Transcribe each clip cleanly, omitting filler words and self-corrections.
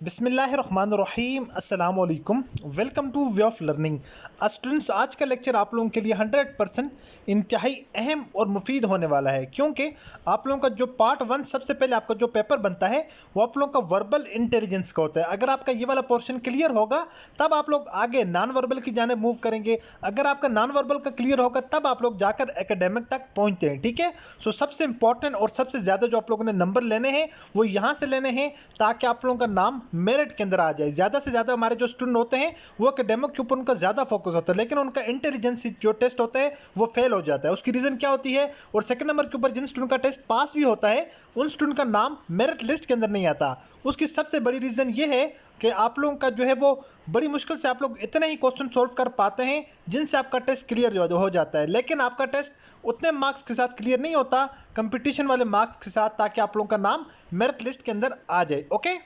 बिस्मिल्लाहिर्रहमानिर्रहीम अस्सलाम वालेकुम। Welcome two way of learning. Students, आज का लेक्चर आप लोगों के लिए 100% इंतहाई अहम और मुफीद होने वाला है, क्योंकि आप लोगों का जो पार्ट 1 सबसे पहले आपका जो पेपर बनता है वो आप लोगों का वर्बल इंटेलिजेंस का होता है। अगर आपका ये वाला पोर्शन क्लियर होगा तब आप लोग आगे नॉन वर्बल की जाने मूव करेंगे। अगर आपका नॉन वर्बल का क्लियर होगा तब आप लोग जाकर एकेडमिक तक पहुँचते हैं। ठीक है, सो सबसे इंपॉर्टेंट और सबसे ज़्यादा जो आप लोगों ने नंबर लेने हैं वो यहाँ से लेने हैं, ताकि आप लोगों का नाम मेरिट के अंदर आ जाए। ज़्यादा से ज़्यादा हमारे जो स्टूडेंट होते हैं वो एकेडमिक के ऊपर उनका ज़्यादा फोकस होता है, लेकिन उनका इंटेलिजेंस जो टेस्ट होता है वो फेल हो जाता है। उसकी रीज़न क्या होती है? और सेकंड नंबर के ऊपर जिन स्टूडेंट का टेस्ट पास भी होता है उन स्टूडेंट का नाम मेरिट लिस्ट के अंदर नहीं आता। उसकी सबसे बड़ी रीज़न ये है कि आप लोगों का जो है वो बड़ी मुश्किल से आप लोग इतने ही क्वेश्चन सॉल्व कर पाते हैं जिनसे आपका टेस्ट क्लियर हो जाता है, लेकिन आपका टेस्ट उतने मार्क्स के साथ क्लियर नहीं होता, कंपटीशन वाले मार्क्स के साथ, ताकि आप लोगों का नाम मेरिट लिस्ट के अंदर आ जाए। Okay,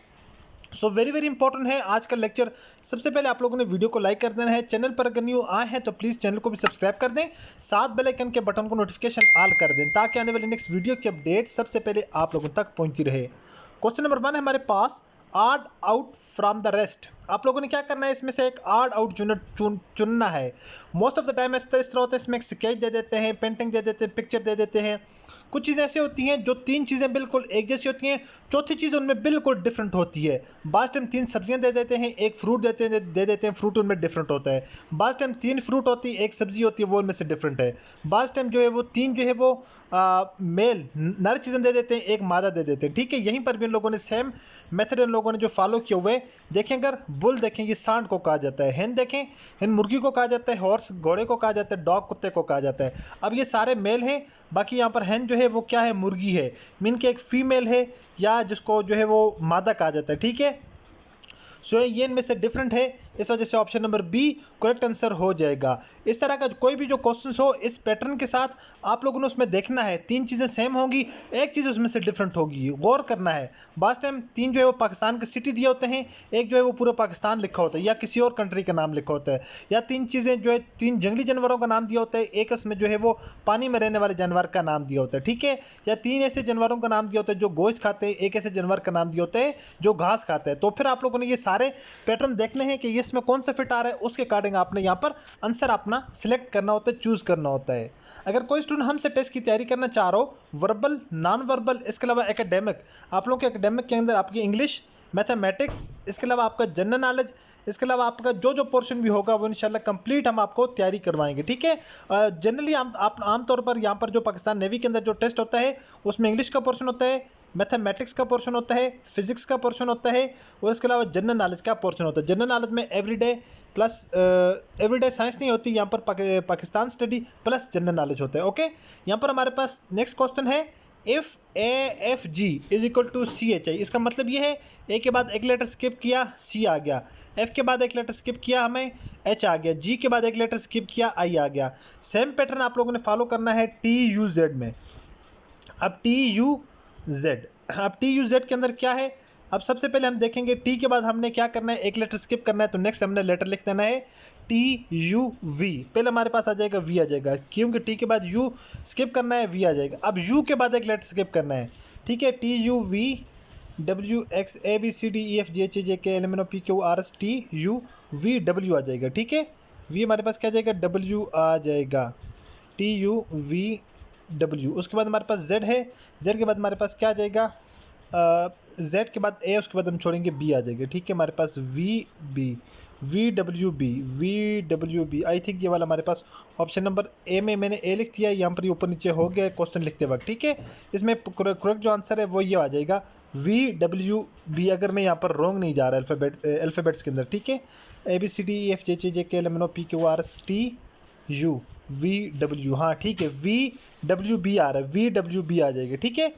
so very very important है आज का लेक्चर। सबसे पहले आप लोगों ने वीडियो को लाइक कर देना है। चैनल पर अगर न्यू आए हैं तो प्लीज़ चैनल को भी सब्सक्राइब कर दें, साथ बेल आइकन के बटन को नोटिफिकेशन ऑल कर दें, ताकि आने वाली नेक्स्ट वीडियो की अपडेट सबसे पहले आप लोगों तक पहुंचती रहे। क्वेश्चन नंबर 1 है हमारे पास, आड आउट फ्रॉम द रेस्ट। आप लोगों ने क्या करना है, इसमें से एक आड आउट यूनिट चुनना है। मोस्ट ऑफ द टाइम इस तरह होता है, इसमें एक स्केच दे देते हैं, पेंटिंग दे देते हैं, पिक्चर दे देते हैं। कुछ चीज़ें ऐसी होती हैं जो 3 चीज़ें बिल्कुल एक जैसी होती हैं, चौथी चीज़ उनमें बिल्कुल डिफरेंट होती है। बाज़ टाइम 3 सब्जियां दे देते हैं, एक फ्रूट दे देते हैं, फ्रूट उनमें डिफरेंट होता है। बाज़ टाइम 3 फ्रूट होती है, एक सब्जी होती है, वो उनमें से डिफरेंट है। बाज़ टाइम जो है वो 3 जो है वो मेल नर चीज़ें दे देते हैं, एक मादा दे देते हैं। ठीक है, यहीं पर भी इन लोगों ने सेम मेथड इन लोगों ने जो फॉलो किए हुए देखें। अगर बुल देखें, ये सांड को कहा जाता है। हेन देखें, हेन मुर्गी को कहा जाता है। हॉर्स घोड़े को कहा जाता है। डॉग कुत्ते को कहा जाता है। अब ये सारे मेल हैं, बाकी यहाँ पर हेन जो है वो क्या है, मुर्गी है, मीन के एक फीमेल है, या जिसको जो है वो मादा कहा जाता है। ठीक है, सो ये इनमें से डिफरेंट है, इस वजह से option number B correct answer हो जाएगा। इस तरह का कोई भी जो क्वेश्चन हो इस पैटर्न के साथ आप लोगों ने उसमें देखना है, 3 चीज़ें सेम होंगी, एक चीज़ उसमें से डिफरेंट होगी, गौर करना है। बास टाइम 3 जो है वो पाकिस्तान के सिटी दिए होते हैं, एक जो है वो पूरा पाकिस्तान लिखा होता है या किसी और कंट्री का नाम लिखा होता है, या 3 चीज़ें जो है 3 जंगली जानवरों का नाम दिया होता है, एक इसमें जो है वो पानी में रहने वाले जानवर का नाम दिया होता है। ठीक है, या 3 ऐसे जानवरों का नाम दिया होता है जो गोश्त खाते हैं, एक ऐसे जानवर का नाम दिया होता है जो घास खाता है। तो फिर आप लोगों ने ये सारे पैटर्न देखने हैं कि इसमें कौन सा फिट आ रहा है, उसके अकॉर्डिंग आपने यहाँ पर आंसर अपना सिलेक्ट करना होता है, चूज़ करना होता है। अगर कोई स्टूडेंट हमसे टेस्ट की तैयारी करना चाह रहा हो, वर्बल, नॉन वर्बल, इसके अलावा एकेडमिक, आप लोग के एकेडमिक के अंदर आपकी इंग्लिश, मैथमेटिक्स, इसके अलावा आपका जनरल नॉलेज, इसके अलावा आपका जो जो पोर्शन भी होगा वो इंशाल्लाह कंप्लीट हम आपको तैयारी करवाएंगे। ठीक है, जनरली आप आमतौर पर यहाँ पर जो पाकिस्तान नेवी के अंदर जो टेस्ट होता है उसमें इंग्लिश का पोर्शन होता है, मैथमेटिक्स का पोर्शन होता है, फिजिक्स का पोर्शन होता है, और इसके अलावा जनरल नॉलेज का पोर्शन होता है। जनरल नॉलेज में एवरीडे प्लस एवरीडे साइंस नहीं होती, यहाँ पर Pakistan study plus general knowledge होता है। ओके, यहाँ पर हमारे पास नेक्स्ट क्वेश्चन है, if A F G is equal to C H I. इसका मतलब ये है, ए के बाद एक लेटर स्किप किया, सी आ गया, एफ के बाद एक लेटर स्किप किया, हमें एच आ गया, जी के बाद एक लेटर स्किप किया, आई आ गया। सेम पैटर्न आप लोगों ने फॉलो करना है टी यू जेड में। अब टी यू जेड, अब टी यू जेड के अंदर क्या है, अब सबसे पहले हम देखेंगे टी के बाद हमने क्या करना है, एक लेटर स्किप करना है, तो नेक्स्ट हमने लेटर लिख देना है टी यू वी। पहले हमारे पास आ जाएगा वी आ जाएगा, क्योंकि टी के बाद यू स्किप करना है, वी आ जाएगा। अब यू के बाद एक लेटर स्किप करना है। ठीक है, T U V W X A B C D E F G H I J K L M N O P Q R S T U V W आ जाएगा। ठीक है, वी हमारे पास क्या आ जाएगा, डब्ल्यू आ जाएगा, टी यू वी डब्ल्यू। उसके बाद हमारे पास जेड है, जेड के बाद हमारे पास क्या आ जाएगा, जेड के बाद ए, उसके बाद हम छोड़ेंगे बी आ जाएगा। ठीक है, हमारे पास V B, V W B, V W B. I think ये वाला हमारे पास ऑप्शन नंबर ए में मैंने ए लिख दिया, यहाँ पर ये ऊपर नीचे हो गया क्वेश्चन लिखते वक्त। ठीक है, इसमें करेक्ट जो आंसर है वो ये आ जाएगा वी डब्ल्यू बी, अगर मैं यहाँ पर रॉन्ग नहीं जा रहा अल्फ़ाबेट्स के अंदर। ठीक है, A B C D E F G H I J K L M N O P Q R S T U V W. हाँ ठीक है, वी डब्ल्यू बी आ रहा है, वी डब्ल्यू बी आ जाएगा। ठीक है,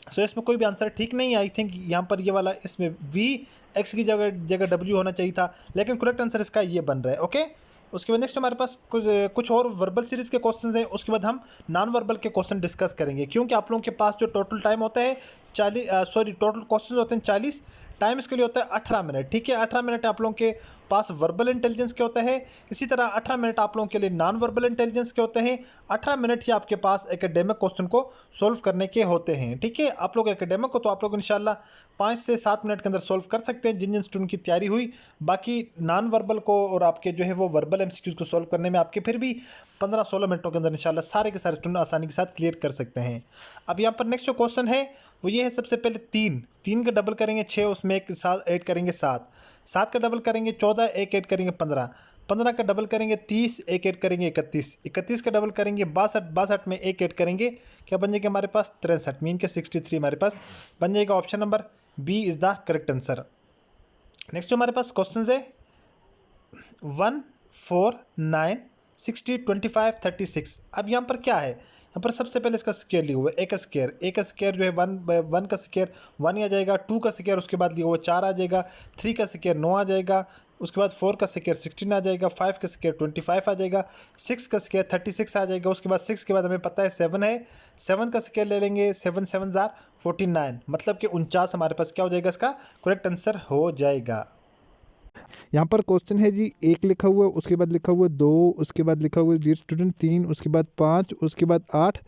सो इसमें कोई भी आंसर ठीक नहीं है। आई थिंक यहाँ पर ये वाला, इसमें वी एक्स की जगह डब्ल्यू होना चाहिए था, लेकिन करेक्ट आंसर इसका ये बन रहा है। ओके, उसके बाद नेक्स्ट हमारे पास कुछ और वर्बल सीरीज़ के क्वेश्चंस हैं, उसके बाद हम नॉन वर्बल के क्वेश्चन डिस्कस करेंगे, क्योंकि आप लोगों के पास जो टोटल टाइम होता है टोटल क्वेश्चन होते हैं 40, टाइम इसके लिए होता है 18 मिनट। ठीक है, 18 मिनट आप लोगों के पास वर्बल इंटेलिजेंस के होता है, इसी तरह 18 मिनट आप लोगों के लिए नॉन वर्बल इंटेलिजेंस के होते हैं। 18 मिनट ही आपके पास एकेडमिक क्वेश्चन को सोल्व करने के होते हैं। ठीक है, आप लोग एकेडमिक को तो आप लोग इंशाल्लाह 5 से 7 मिनट के अंदर सोल्व कर सकते हैं जिन जिन स्टूडेंट की तैयारी हुई। बाकी नॉन वर्बल को और आपके जो है वो वर्बल एमसीक्यूज को सोल्व करने में आपके फिर भी 15-16 मिनटों के अंदर इंशाल्लाह सारे के सारे स्टूडेंट आसानी के साथ क्लियर कर सकते हैं। अब यहाँ पर नेक्स्ट जो क्वेश्चन है वो ये है, सबसे पहले 3 का डबल करेंगे 6, उसमें एक साथ ऐड करेंगे 7 का डबल करेंगे 14, एक ऐड करेंगे 15 का डबल करेंगे 30, एक ऐड करेंगे 31 का डबल करेंगे 62 में एक ऐड करेंगे, क्या बन जाएगा हमारे पास 63, मीन के 63 हमारे पास बन जाएगा। Option number B is the correct answer. Next जो हमारे पास क्वेश्चन है 1, 4, 9, 60, 25, 36। अब यहाँ पर क्या है, यहाँ पर सबसे पहले इसका स्क्वायर लिया हुआ है, एक स्क्वायर जो है 1 का स्क्वायर 1 ही आ जाएगा, 2 का स्क्वायर उसके बाद लिया हुआ 4 आ जाएगा, 3 का स्क्वायर 9 आ जाएगा, उसके बाद 4 का स्क्वायर 16 आ जाएगा, 5 का स्क्वायर 25 आ जाएगा, 6 का स्क्वायर 36 आ जाएगा। उसके बाद 6 के बाद हमें पता है 7 है, 7 का स्क्वायर ले लेंगे, 7 7 जार 49, मतलब कि 49 हमारे पास क्या हो जाएगा, इसका करेक्ट आंसर हो जाएगा। यहाँ पर क्वेश्चन है जी 1 लिखा हुआ है, उसके बाद लिखा हुआ है 2, उसके बाद लिखा हुआ है डियर स्टूडेंट 3, उसके बाद 5, उसके बाद 8,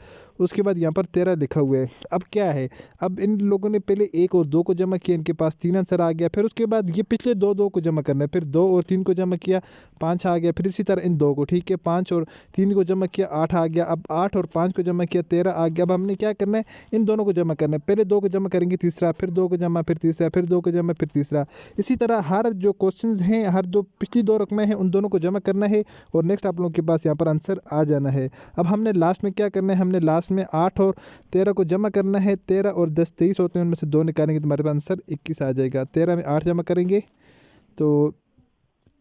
उसके बाद यहाँ पर 13 लिखा हुआ है। अब क्या है, अब इन लोगों ने पहले 1 और 2 को जमा किया, इनके पास 3 आंसर आ गया। फिर उसके बाद ये पिछले 2 को जमा करना है, फिर 2 और 3 को जमा किया 5 आ गया, फिर इसी तरह इन 2 को, ठीक है 5 और 3 को जमा किया 8 आ गया, अब 8 और 5 को जमा किया 13 आ गया। अब हमने क्या करना है, इन दोनों को जमा करना है, पहले 2 को जमा करेंगे तीसरा, फिर 2 को जमा, फिर तीसरा, फिर 2 को जमा, फिर तीसरा। इसी तरह हर जो क्वेश्चन हैं, हर जो पिछली 2 रकमें हैं उन दोनों को जमा करना है और नेक्स्ट आप लोगों के पास यहाँ पर आंसर आ जाना है। अब हमने लास्ट में क्या करना है, हमने लास्ट में 8 और 13 को जमा करना है, 13 और 10 23 होते हैं, उनमें से 2 निकालेंगे तो हमारे पास आंसर 21 आ जाएगा। 13 में 8 जमा करेंगे तो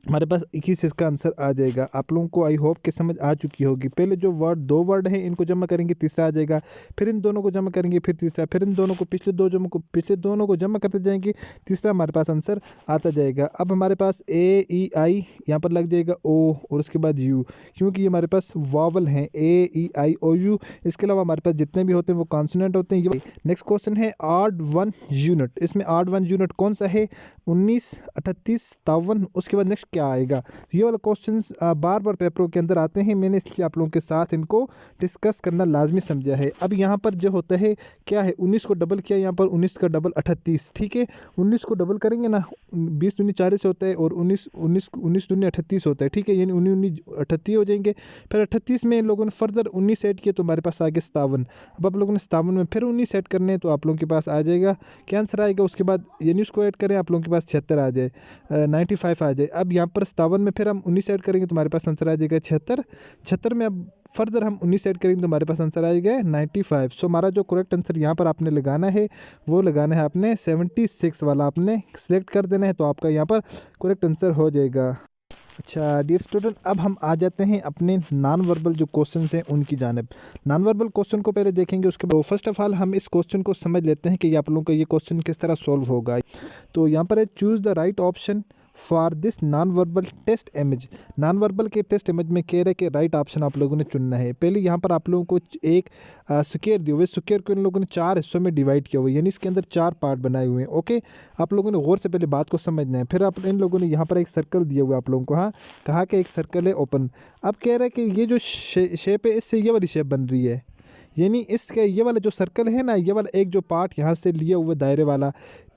हमारे पास 21 इसका आंसर आ जाएगा। आप लोगों को आई होप कि समझ आ चुकी होगी। पहले जो 2 वर्ड हैं इनको जमा करेंगे, तीसरा आ जाएगा, फिर इन दोनों को जमा करेंगे, फिर तीसरा, फिर इन दोनों को पिछले दोनों को जमा करते जाएंगे, तीसरा हमारे पास आंसर आता जाएगा। अब हमारे पास AEI यहाँ पर लग जाएगा O और उसके बाद U, क्योंकि ये हमारे पास वावल हैं AEI OU। इसके अलावा हमारे पास जितने भी होते हैं वो कॉन्सोनेंट होते हैं। नेक्स्ट क्वेश्चन है ऑड 1 यूनिट। इसमें ऑड 1 यूनिट कौन सा है, 19, 38, 53। उसके बाद नेक्स्ट क्या आएगा। ये वाला क्वेश्चंस बार बार पेपरों के अंदर आते हैं, मैंने इसलिए आप लोगों के साथ इनको डिस्कस करना लाजमी समझा है। अब यहाँ पर जो होता है क्या है, 19 को डबल किया, यहाँ पर 19 का डबल 38, ठीक है 19 को डबल करेंगे ना, 20 दूनी 40 होता है और 19 दूनी 38 होता है, ठीक है, यानी 19 38 हो जाएंगे। फिर 38 में इन लोगों ने फर्दर 19 ऐड किया तो हमारे पास आ गया 57। अब आप लोगों ने 57 में फिर 19 ऐड करने हैं तो आप लोगों के पास आ जाएगा क्या आंसर आएगा। उसके बाद यानी उसको ऐड करें, आप लोगों के पास 76 आ जाए, 95 आ जाए। अब यहाँ पर 57 में फिर हम 19 ऐड करेंगे तो हमारे पास आंसर आ जाएगा 76 में अब फर्दर हम 19 ऐड करेंगे तो हमारे पास आंसर आ जाएगा 95। सो हमारा जो करेक्ट आंसर यहाँ पर आपने लगाना है वो लगाना है आपने 76 वाला आपने सेलेक्ट कर देना है, तो आपका यहाँ पर करेक्ट आंसर हो जाएगा। अच्छा डियर स्टूडेंट, अब हम आ जाते हैं अपने नॉन वर्बल जो क्वेश्चन हैं उनकी जानिब। नॉन वर्बल क्वेश्चन को पहले देखेंगे, उसके बाद फर्स्ट ऑफ ऑल हम इस क्वेश्चन को समझ लेते हैं कि आप लोगों का ये क्वेश्चन किस तरह सॉल्व होगा। तो यहाँ पर है choose the right option for this non verbal test image. Non verbal के टेस्ट इमेज में कह रहे कि राइट ऑप्शन आप लोगों ने चुनना है। पहले यहाँ पर आप लोगों को एक स्क्वायर दिए हुए, स्क्वायर को इन लोगों ने 4 हिस्सों में डिवाइड किया हुआ है, यानी इसके अंदर 4 पार्ट बनाए हुए हैं। ओके, आप लोगों ने गौर से पहले बात को समझना है। फिर आप इन लोगों ने यहाँ पर एक सर्कल दिया हुआ है आप लोगों को, हाँ कहा कि एक सर्कल है ओपन। अब कह रहा है कि ये जो शेप है इससे ये वाली शेप बन रही है, यानी इसके ये वाला जो सर्कल है ना, ये वाला एक जो पार्ट यहाँ से लिया हुआ दायरे वाला,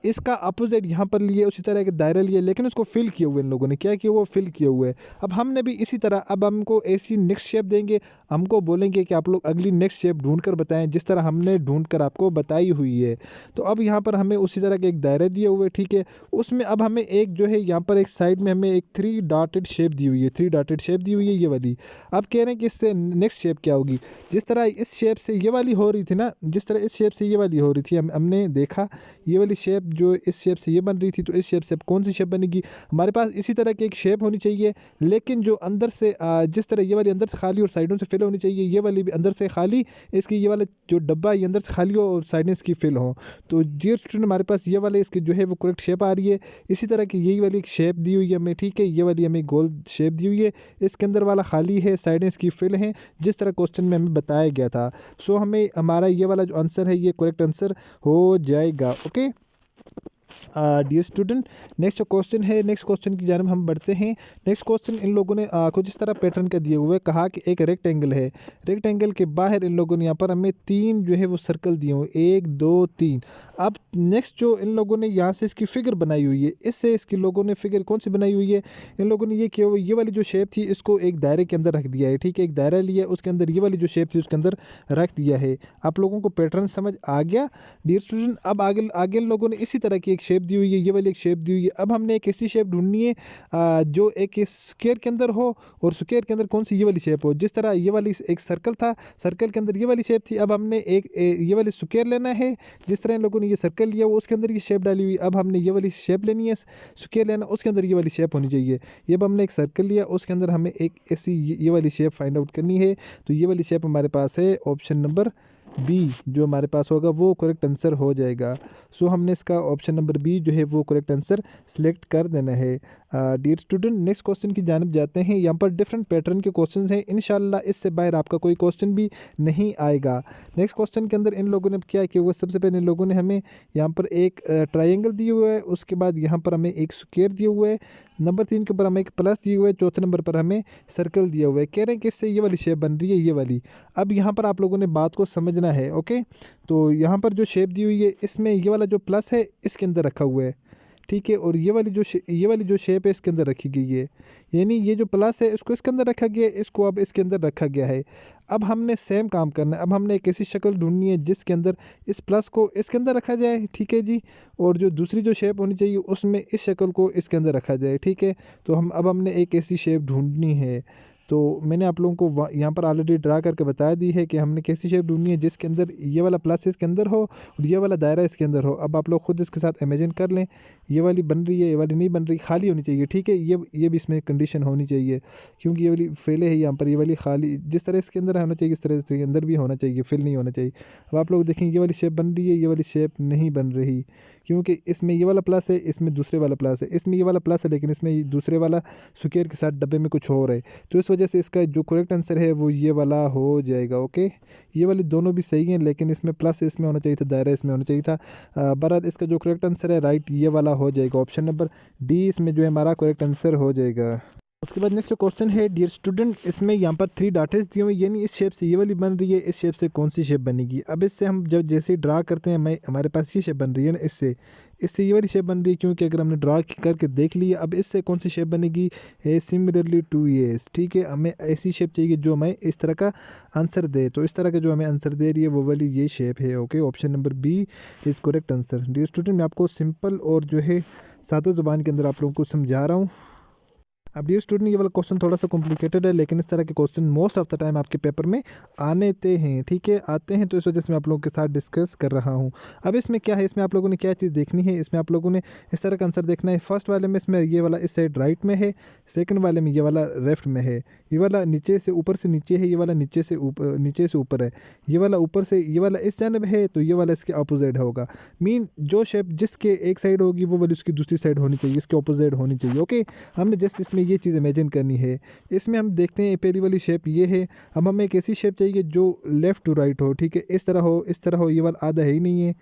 इसका अपोजिट यहाँ पर लिए उसी तरह के दायरे लिए, लेकिन उसको फिल किए हुए इन लोगों ने क्या किया हुआ, फिल किए हुए है। अब हमने भी इसी तरह अब हमको ऐसी नेक्स्ट शेप देंगे, हमको बोलेंगे कि आप लोग अगली नेक्स्ट शेप ढूंढ कर बताएं जिस तरह हमने ढूंढ कर आपको बताई हुई है। तो अब यहाँ पर हमें उसी तरह के एक दायरे दिए हुए, ठीक है, उसमें अब हमें एक जो है यहाँ पर एक साइड में हमें एक 3 डॉटेड शेप दी हुई है, 3 डॉटेड शेप दी हुई है ये वाली। अब कह रहे हैं कि इससे नेक्स्ट शेप क्या होगी, जिस तरह इस शेप से ये वाली हो रही थी ना, जिस तरह इस शेप से ये वाली हो रही थी, हमने देखा ये वाली शेप जो इस शेप से ये बन रही थी, तो इस शेप से अब कौन सी शेप बनेगी? हमारे पास इसी तरह की एक शेप होनी चाहिए, लेकिन जो अंदर से जिस तरह ये वाली अंदर से खाली और साइडों से फिल होनी चाहिए, ये वाली भी अंदर से खाली, इसकी ये वाला जो डब्बा ये अंदर से खाली हो और साइडें इसकी फिल हो। तो डियर स्टूडेंट हमारे पास ये वाले इसकी जो है वो करेक्ट शेप आ रही है। इसी तरह की यही वाली एक शेप दी हुई है हमें, ठीक है, ये वाली हमें गोल शेप दी हुई है, इसके अंदर वाला खाली है, साइडें इसकी फिल हैं, जिस तरह क्वेश्चन में हमें बताया गया था। सो हमें हमारा ये वाला जो आंसर है ये करेक्ट आंसर हो जाएगा। ओके डियर स्टूडेंट, नेक्स्ट जो क्वेश्चन है, नेक्स्ट क्वेश्चन की जानब हम बढ़ते हैं। नेक्स्ट क्वेश्चन इन लोगों ने कुछ इस तरह पैटर्न का दिए हुए, कहा कि एक रेक्टेंगल है, रेक्टेंगल के बाहर इन लोगों ने यहाँ पर हमें 3 जो है वो सर्कल दिए हुए, 1 2 3। अब नेक्स्ट जो इन लोगों ने यहाँ से इसकी फिगर बनाई हुई है, इससे इसकी लोगों ने फिगर कौन सी बनाई हुई है, इन लोगों ने ये किया हुआ, ये वाली जो शेप थी इसको एक दायरे के अंदर रख दिया है, ठीक है, एक दायरा लिया, उसके अंदर ये वाली जो शेप थी उसके अंदर रख दिया है। आप लोगों को पैटर्न समझ आ गया डियर स्टूडेंट? अब आगे आगे इन लोगों ने इसी तरह की एक शेप दी हुई है, ये वाली एक शेप दी हुई है। अब हमने एक ऐसी शेप ढूंढनी है जो एक स्क्वायर के अंदर हो, और स्क्वायर के अंदर कौन सी ये वाली शेप हो। जिस तरह ये वाली एक सर्कल था, सर्कल के अंदर ये वाली शेप थी, अब हमने एक ये वाली स्क्वायर लेना है। जिस तरह इन लोगों ने ये सर्कल लिया वो उसके अंदर ये शेप डाली हुई, अब हमने ये वाली शेप लेनी है, स्क्वायर लेना, उसके अंदर ये वाली शेप होनी चाहिए। ये अब हमने एक सर्कल लिया, उसके अंदर हमें एक ऐसी ये वाली शेप फाइंड आउट करनी है। तो ये वाली शेप हमारे पास है, ऑप्शन नंबर बी जो हमारे पास होगा वो करेक्ट आंसर हो जाएगा। सो हमने इसका ऑप्शन नंबर बी जो है वो करेक्ट आंसर सेलेक्ट कर देना है। डियर स्टूडेंट नेक्स्ट क्वेश्चन की जानब जाते हैं। यहाँ पर डिफरेंट पैटर्न के क्वेश्चंस हैं, इंशाल्लाह इससे बाहर आपका कोई क्वेश्चन भी नहीं आएगा। नेक्स्ट क्वेश्चन के अंदर इन लोगों ने क्या किया हुआ, सबसे पहले इन लोगों ने हमें यहाँ पर एक ट्रायंगल दिए हुआ है, उसके बाद यहाँ पर हमें एक स्क्वायर दिया हुआ है, नंबर 3 के ऊपर हमें एक प्लस दिए हुए है, चौथे नंबर पर हमें सर्कल दिया हुआ है। कह रहे हैं कि इससे ये वाली शेप बन रही है, ये वाली। अब यहाँ पर आप लोगों ने बात को समझना है। ओके, तो यहाँ पर जो शेप दी हुई है इसमें ये वाला जो प्लस है इसके अंदर रखा हुआ है, ठीक है, और ये वाली जो शेप है इसके अंदर रखी गई है, यानी ये जो प्लस है इसको इसके अंदर रखा गया है, इसको अब इसके अंदर रखा गया है। अब हमने सेम काम करना है, अब हमने एक ऐसी शक्ल ढूंढनी है जिसके अंदर इस प्लस को इसके अंदर रखा जाए, ठीक है जी, और जो दूसरी जो शेप होनी चाहिए उसमें इस शक्ल को इसके अंदर रखा जाए, ठीक है। तो अब हमने एक ऐसी शेप ढूंढनी है। तो मैंने आप लोगों को यहाँ पर ऑलरेडी ड्रा करके बता दी है कि हमने कैसी शेप ढूंढनी है जिसके अंदर ये वाला प्लस इसके अंदर हो और ये वाला दायरा इसके अंदर हो। अब आप लोग खुद इसके साथ इमेजिन कर लें, ये वाली बन रही है, ये वाली नहीं बन रही, खाली होनी चाहिए, ठीक है, ये भी इसमें कंडीशन होनी चाहिए, क्योंकि ये वाली फेले है यहाँ पर, ये वाली खाली, जिस तरह इसके अंदर होना चाहिए इस तरह इसके अंदर भी होना चाहिए, फिल नहीं होना चाहिए। अब आप लोग देखें ये वाली शेप बन रही है, ये वाली शेप नहीं बन रही, क्योंकि इसमें ये वाला प्लस है, इसमें दूसरे वाला प्लस है, इसमें ये वाला प्लस है लेकिन इसमें दूसरे वाला स्क्वायर के साथ डब्बे में कुछ और है। तो इस वजह से इसका जो करेक्ट आंसर है वो ये वाला हो जाएगा। ओके, ये वाली दोनों भी सही हैं, लेकिन इसमें प्लस इसमें होना चाहिए था, दायरा इसमें होना चाहिए था। बहरहाल इसका जो करेक्ट आंसर है राइट ये वाला हो जाएगा, ऑप्शन नंबर डी इसमें जो है हमारा करेक्ट आंसर हो जाएगा। उसके बाद नेक्स्ट जो क्वेश्चन है डियर स्टूडेंट, इसमें यहाँ पर 3 डॉट्स दिए हुए, यानी इस शेप से ये वाली बन रही है, इस शेप से कौन सी शेप बनेगी। अब इससे हम जब जैसे ही ड्रा करते हैं हमारे पास ये शेप बन रही है ना, इससे ये वाली शेप बन रही है, क्योंकि अगर हमने ड्रा करके देख लिया, अब इससे कौन सी शेप बनेगी, सिमिलरली टू येस, ठीक है, हमें ऐसी शेप चाहिए जो हमें इस तरह का आंसर दे। तो इस तरह का जो हमें आंसर दे रही है वो वाली ये शेप है। Okay, option number B is correct answer. Dear student मैं आपको सिंपल और जो है सादा ज़ुबान के अंदर आप लोगों को समझा रहा हूँ। अब डियर स्टूडेंट ये वाला क्वेश्चन थोड़ा सा कॉम्प्लिकेटेड है, लेकिन इस तरह के question most of the time आपके पेपर में आते हैं, ठीक है, आते हैं, तो इस वजह से मैं आप लोगों के साथ डिस्कस कर रहा हूँ। अब इसमें क्या है, इसमें आप लोगों ने क्या चीज़ देखनी है, इसमें आप लोगों ने इस तरह का आंसर देखना है। फर्स्ट वाले में इसमें ये वाला इस साइड राइट में है, सेकंड वाले में ये वाला लेफ्ट में है, ये वाला नीचे से ऊपर से नीचे है, ये वाला नीचे से ऊपर है, ये वाला ऊपर से, ये वाला इस जानब है, तो ये वाला इसके अपोजिट होगा। मीन जो शेप जिसके एक साइड होगी वो वाली उसकी दूसरी साइड होनी चाहिए, उसके अपोजिट होनी चाहिए। ओके, हमने जस्ट इसमें ये चीज़ इमेजिन करनी है। इसमें हम देखते हैं पहली वाली शेप ये है, अब हमें एक ऐसी शेप चाहिए जो लेफ़्ट टू राइट हो, ठीक है, इस तरह हो, इस तरह हो, ये वाला आधा है ही नहीं है,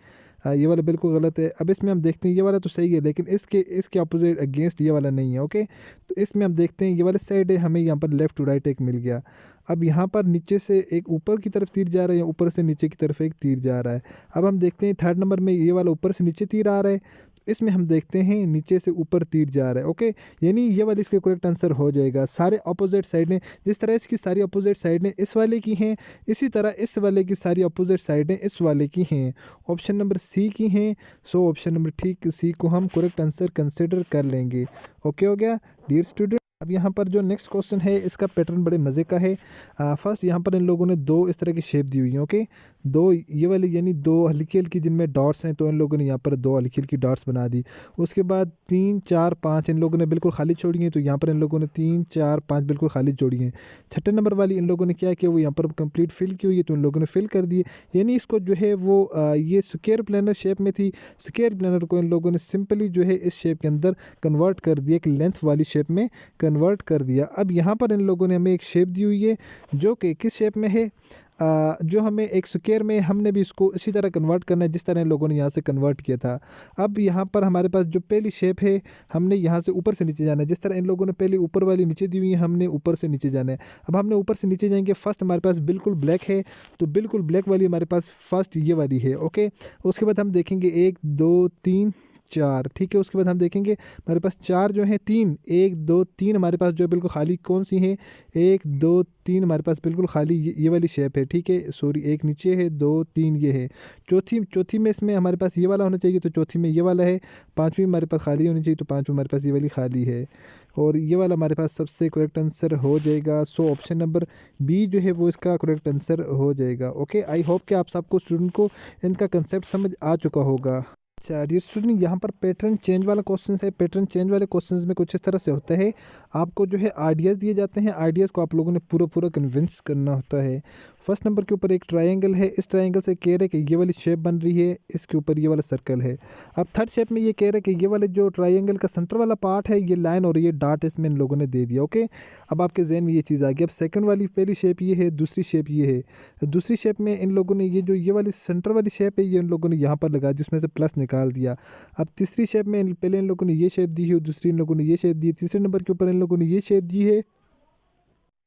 ये वाला बिल्कुल गलत है। अब इसमें हम देखते हैं ये वाला तो सही है, लेकिन इसके अपोजिट अगेंस्ट ये वाला नहीं है। ओके, तो इसमें हम देखते हैं ये वाला साइड है, हमें यहाँ पर लेफ़्ट टू राइट एक मिल गया। अब यहाँ पर नीचे से एक ऊपर की तरफ तीर जा रहा है, ऊपर से नीचे की तरफ एक तीर जा रहा है। अब हम देखते हैं थर्ड नंबर में ये वाला ऊपर से नीचे तीर आ रहा है, इसमें हम देखते हैं नीचे से ऊपर तीर जा रहा है। ओके, यानी ये वाली इसका करेक्ट आंसर हो जाएगा। सारे अपोजिट साइडें, जिस तरह इसकी सारी अपोजिट साइडें इस वाले की हैं, इसी तरह इस वाले की सारी अपोजिट साइडें इस वाले की हैं, ऑप्शन नंबर सी की हैं। सो ऑप्शन नंबर ठीक सी को हम करेक्ट आंसर कंसिडर कर लेंगे। ओके हो गया डियर स्टूडेंट। अब यहाँ पर जो नेक्स्ट क्वेश्चन है इसका पैटर्न बड़े मज़े का है। फर्स्ट यहाँ पर इन लोगों ने 2 इस तरह की शेप दी हुई है। ओके, दो ये वाले यानी दो हल्की हल्की जिनमें डॉट्स हैं, तो इन लोगों ने यहाँ पर दो हल्की हल्की डॉट्स बना दी। उसके बाद 3 4 5 इन लोगों ने बिल्कुल खाली छोड़ी हैं, तो यहाँ पर इन लोगों ने 3 4 5 बिल्कुल खाली जोड़ी हैं। छठे नंबर वाली इन लोगों ने क्या किया, वो यहाँ पर कंप्लीट फिल की हुई है, तो इन लोगों ने फिल कर दिए। यानी इसको जो है वो ये स्क्वायर प्लानर शेप में थी, स्क्वायर प्लानर को इन लोगों ने सिंपली जो है इस शेप के अंदर कन्वर्ट कर दिया, एक लेंथ वाली शेप में कन्वर्ट कर दिया। अब यहाँ पर इन लोगों ने हमें एक शेप दी हुई है जो कि किस शेप में है, जो हमें एक स्क्वायर में हमने भी इसको इसी तरह कन्वर्ट करना है जिस तरह इन लोगों ने यहाँ से कन्वर्ट किया था। अब यहाँ पर हमारे पास जो पहली शेप है, हमने यहाँ से ऊपर से नीचे जाना है। जिस तरह इन लोगों ने पहले ऊपर वाली नीचे दी हुई है, हमने ऊपर से नीचे जाना है। अब हमने ऊपर से नीचे जाएंगे, फर्स्ट हमारे पास बिल्कुल ब्लैक है, तो बिल्कुल ब्लैक वाली हमारे पास फर्स्ट ये वाली है। ओके, उसके बाद हम देखेंगे 1 2 3 4, ठीक है। उसके बाद हम देखेंगे हमारे पास 4 जो हैं, 3 1 2 3 हमारे पास जो है बिल्कुल खाली कौन सी है, 1 2 3 हमारे पास बिल्कुल खाली ये वाली शेप है, ठीक है। सॉरी, एक नीचे है, 2 3 ये है। चौथी में इसमें हमारे पास ये वाला होना चाहिए, तो चौथी में ये वाला है। पाँचवीं हमारे पास खाली होनी चाहिए, तो पाँचवीं हमारे पास ये वाली खाली है, और ये वाला हमारे पास सबसे करेक्ट आंसर हो जाएगा। सो ऑप्शन नंबर बी जो है वो इसका करेक्ट आंसर हो जाएगा। ओके, आई होप कि आप सबको स्टूडेंट को इनका कंसेप्ट समझ आ चुका होगा। अच्छा डियर स्टूडेंट, यहाँ पर पैटर्न चेंज वाला क्वेश्चन है। पैटर्न चेंज वाले क्वेश्चन में कुछ इस तरह से होता है, आपको जो है आइडियाज़ दिए जाते हैं, आइडियाज़ को आप लोगों ने पूरा कन्विंस करना होता है। फर्स्ट नंबर के ऊपर एक ट्रायंगल है, इस ट्रायंगल से कह रहे हैं कि ये वाली शेप बन रही है, इसके ऊपर ये वाला सर्कल है। अब थर्ड शेप में ये कह रहे हैं कि ये वाले जो ट्रायंगल का सेंटर वाला पार्ट है, ये लाइन और ये डॉट इसमें इन लोगों ने दे दिया। ओके, अब आपके जहन में ये चीज़ आ गई। अब सेकंड वाली पहली शेप ये है, दूसरी शेप ये है। दूसरी शेप में इन लोगों ने ये वाली सेंटर वाली शेप है, ये इन लोगों ने यहाँ पर लगा, जिसमें से प्लस निकाल दिया। अब तीसरी शेप में पहले इन लोगों ने ये शेप दी है, दूसरी इन लोगों ने ये शेप दी है, तीसरे नंबर के ऊपर इन लोगों ने ये शेप दी है।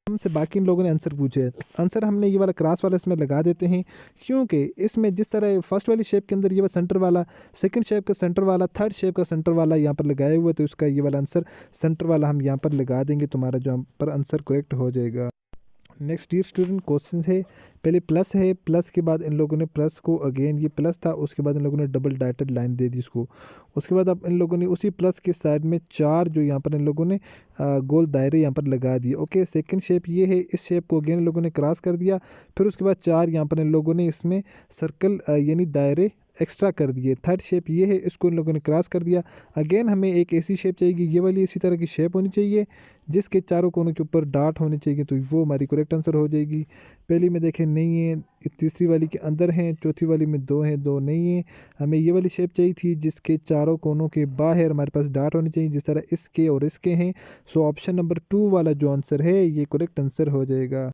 हमसे बाकी इन लोगों ने आंसर पूछे हैं, आंसर हमने ये वाला क्रॉस वाला इसमें लगा देते हैं, क्योंकि इसमें जिस तरह फर्स्ट वाली शेप के अंदर ये वाला सेंटर वाला, सेकंड शेप का सेंटर वाला, थर्ड शेप का सेंटर वाला यहाँ पर लगाया हुआ है, तो इसका ये वाला आंसर सेंटर वाला हम यहाँ पर लगा देंगे, तुम्हारा जो यहाँ पर आंसर करेक्ट हो जाएगा। नेक्स्ट डियर स्टूडेंट क्वेश्चन है, पहले प्लस है, प्लस के बाद इन लोगों ने प्लस को अगेन ये प्लस था, उसके बाद इन लोगों ने डबल डाइटेड लाइन दे दी इसको। उसके बाद अब इन लोगों ने उसी प्लस के साइड में 4 जो यहाँ पर इन लोगों ने गोल दायरे यहाँ पर लगा दिए। ओके, सेकंड शेप ये है, इस शेप को अगेन इन लोगों ने क्रॉस कर दिया। फिर उसके बाद 4 यहाँ पर इन लोगों ने इसमें सर्कल यानी दायरे एक्स्ट्रा कर दिए। थर्ड शेप ये है, इसको इन लोगों ने क्रॉस कर दिया। अगेन हमें एक ऐसी शेप चाहिए, ये वाली इसी तरह की शेप होनी चाहिए जिसके चारों कोनों के ऊपर डॉट होने चाहिए, तो वो हमारी करेक्ट आंसर हो जाएगी। पहली में देखें नहीं है, तीसरी वाली के अंदर हैं, चौथी वाली में 2 हैं, 2 नहीं है। हमें ये वाली शेप चाहिए थी जिसके चारों कोनों के बाहर हमारे पास डॉट होने चाहिए, जिस तरह इसके और इसके हैं। सो ऑप्शन नंबर 2 वाला जो आंसर है ये करेक्ट आंसर हो जाएगा।